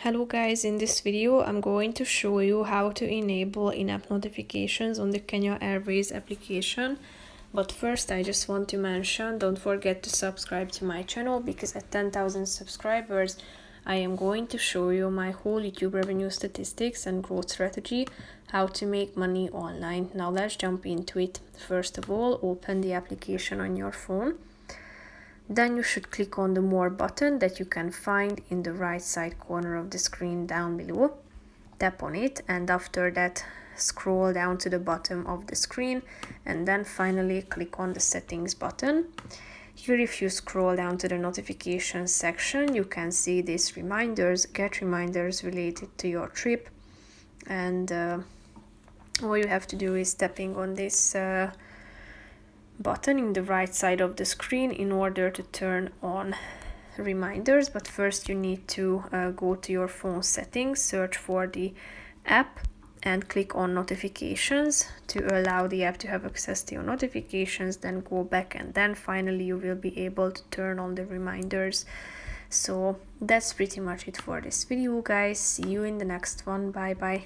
Hello guys, in this video I'm going to show you how to enable in-app notifications on the Kenya Airways application. But first I just want to mention, don't forget to subscribe to my channel, because at 10,000 subscribers I am going to show you my whole YouTube revenue statistics and growth strategy, how to make money online. Now let's jump into it. First of all, open the application on your phone. Then you should click on the More button that you can find in the right side corner of the screen down below. Tap on it, and after that scroll down to the bottom of the screen, and then finally click on the Settings button. Here, if you scroll down to the Notifications section, you can see these reminders, get reminders related to your trip, and all you have to do is tapping on this button in the right side of the screen in order to turn on reminders. But first you need to go to your phone settings, search for the app and click on notifications to allow the app to have access to your notifications. Then go back, and then finally you will be able to turn on the reminders. So that's pretty much it for this video, guys. See you in the next one. Bye bye.